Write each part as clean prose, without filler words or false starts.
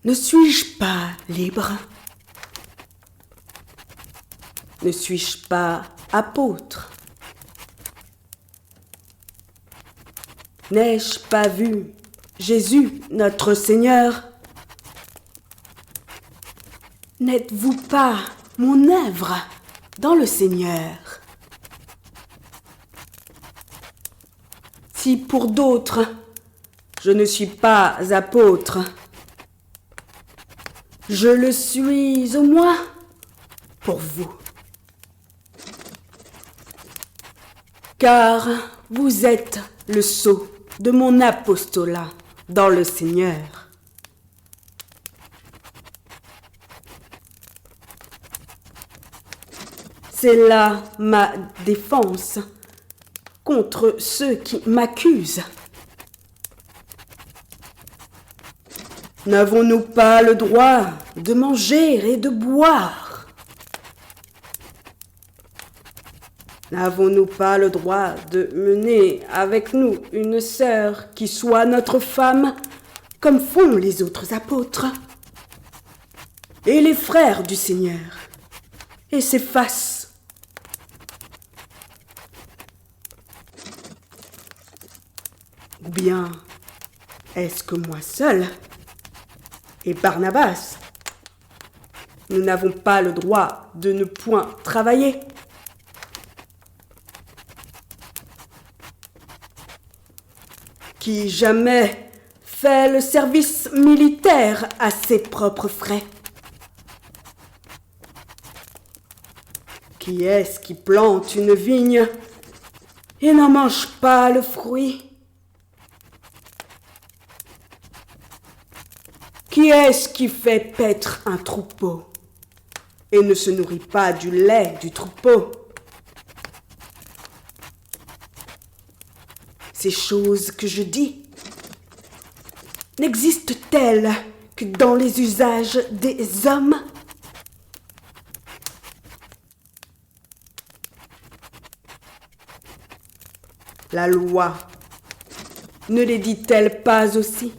Ne suis-je pas libre? Ne suis-je pas apôtre? N'ai-je pas vu Jésus, notre Seigneur? N'êtes-vous pas mon œuvre dans le Seigneur? Si pour d'autres, je ne suis pas apôtre, je le suis au moins pour vous. Car vous êtes le sceau de mon apostolat dans le Seigneur. C'est là ma défense contre ceux qui m'accusent. N'avons-nous pas le droit de manger et de boire? N'avons-nous pas le droit de mener avec nous une sœur qui soit notre femme, comme font les autres apôtres? Et les frères du Seigneur, et Céphas? Ou bien, est-ce que moi seul et Barnabas, nous n'avons pas le droit de ne point travailler? Qui jamais fait le service militaire à ses propres frais? Qui est-ce qui plante une vigne et n'en mange pas le fruit? Qui est-ce qui fait paître un troupeau et ne se nourrit pas du lait du troupeau? Ces choses que je dis n'existent-elles que dans les usages des hommes? La loi ne les dit-elle pas aussi?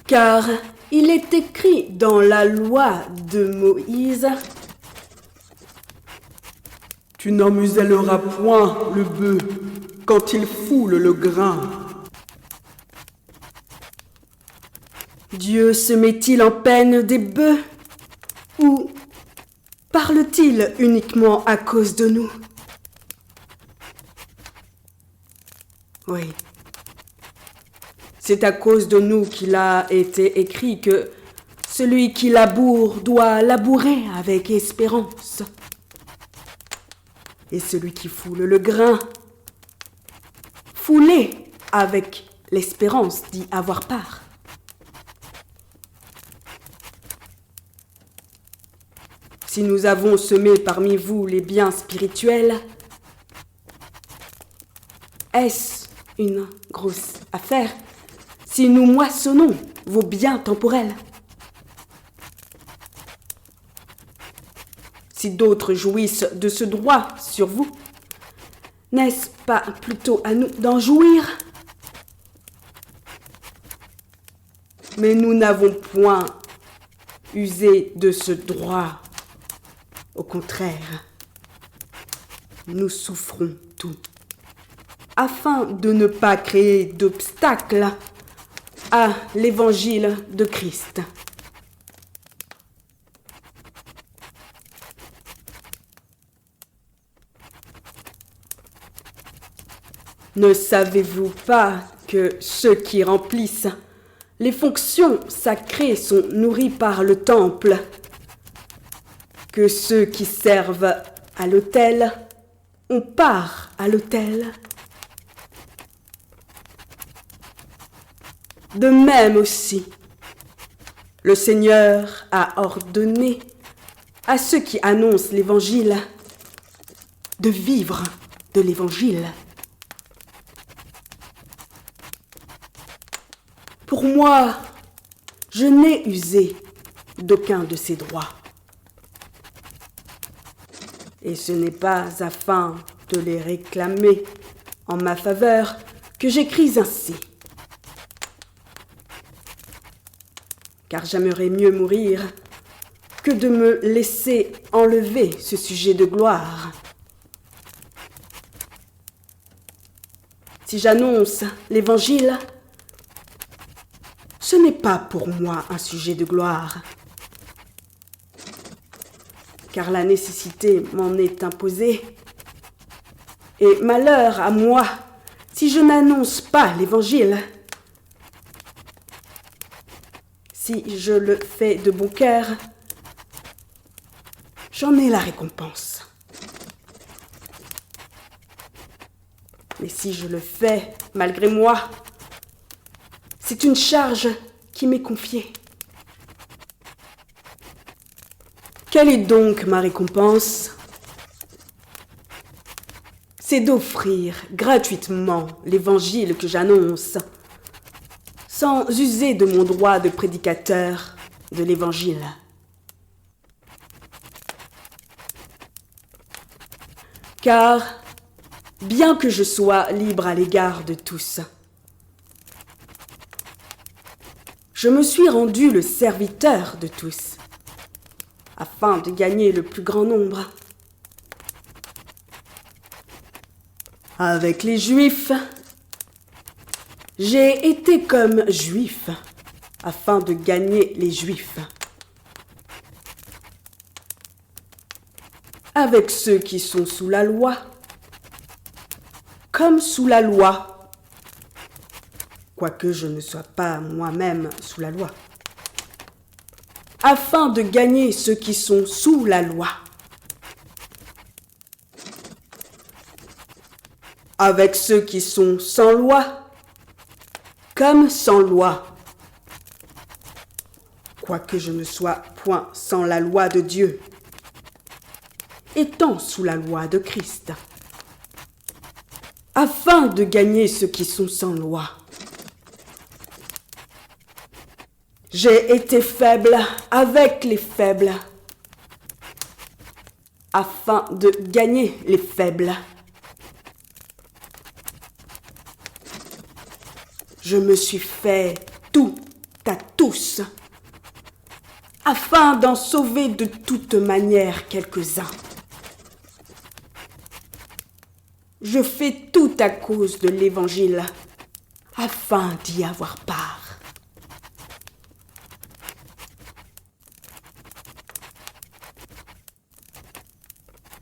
Car il est écrit dans la loi de Moïse: « Tu n'en muselleras point le bœuf quand il foule le grain. » Dieu se met-il en peine des bœufs ou parle-t-il uniquement à cause de nous? Oui. C'est à cause de nous qu'il a été écrit que celui qui laboure doit labourer avec espérance. Et celui qui foule le grain, fouler avec l'espérance d'y avoir part. Si nous avons semé parmi vous les biens spirituels, est-ce une grosse affaire si nous moissonnons vos biens temporels? Si d'autres jouissent de ce droit sur vous, n'est-ce pas plutôt à nous d'en jouir? Mais nous n'avons point usé de ce droit. Au contraire, nous souffrons tout, afin de ne pas créer d'obstacles à l'évangile de Christ. Ne savez-vous pas que ceux qui remplissent les fonctions sacrées sont nourris par le temple, que ceux qui servent à l'autel ont part à l'autel? De même aussi, le Seigneur a ordonné à ceux qui annoncent l'Évangile de vivre de l'Évangile. Pour moi, je n'ai usé d'aucun de ces droits. Et ce n'est pas afin de les réclamer en ma faveur que j'écris ainsi. car j'aimerais mieux mourir que de me laisser enlever ce sujet de gloire. Si j'annonce l'Évangile, ce n'est pas pour moi un sujet de gloire, car la nécessité m'en est imposée. Et malheur à moi si je n'annonce pas l'Évangile. Si je le fais de bon cœur, j'en ai la récompense. Mais si je le fais malgré moi, c'est une charge qui m'est confiée. Quelle est donc ma récompense ? C'est d'offrir gratuitement l'Évangile que j'annonce, sans user de mon droit de prédicateur de l'Évangile. Car, bien que je sois libre à l'égard de tous, je me suis rendu le serviteur de tous, afin de gagner le plus grand nombre. Avec les Juifs, j'ai été comme Juif, afin de gagner les Juifs. Avec ceux qui sont sous la loi, comme sous la loi, quoique je ne sois pas moi-même sous la loi, afin de gagner ceux qui sont sous la loi. Avec ceux qui sont sans loi, comme sans loi, quoique je ne sois point sans la loi de Dieu, étant sous la loi de Christ, afin de gagner ceux qui sont sans loi. J'ai été faible avec les faibles, afin de gagner les faibles. Je me suis fait tout à tous, afin d'en sauver de toute manière quelques-uns. Je fais tout à cause de l'Évangile, afin d'y avoir part.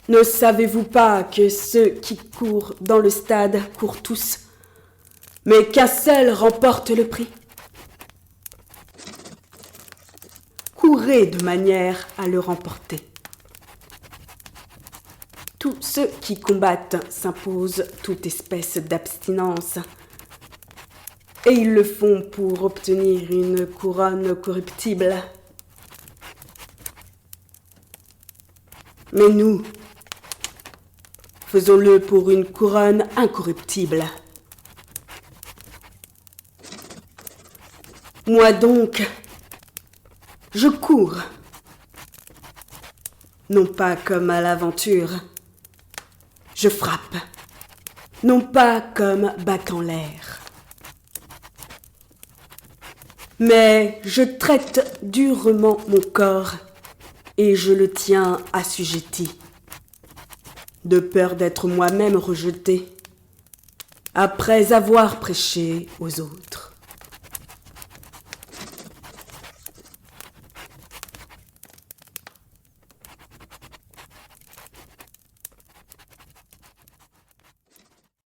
Ne savez-vous pas que ceux qui courent dans le stade courent tous, mais qu'un seul remporte le prix? Courez de manière à le remporter. Tous ceux qui combattent s'imposent toute espèce d'abstinence, et ils le font pour obtenir une couronne corruptible. Mais nous, faisons-le pour une couronne incorruptible. Moi donc, je cours, non pas comme à l'aventure, je frappe, non pas comme bac en l'air, mais je traite durement mon corps et je le tiens assujetti, de peur d'être moi-même rejeté, après avoir prêché aux autres.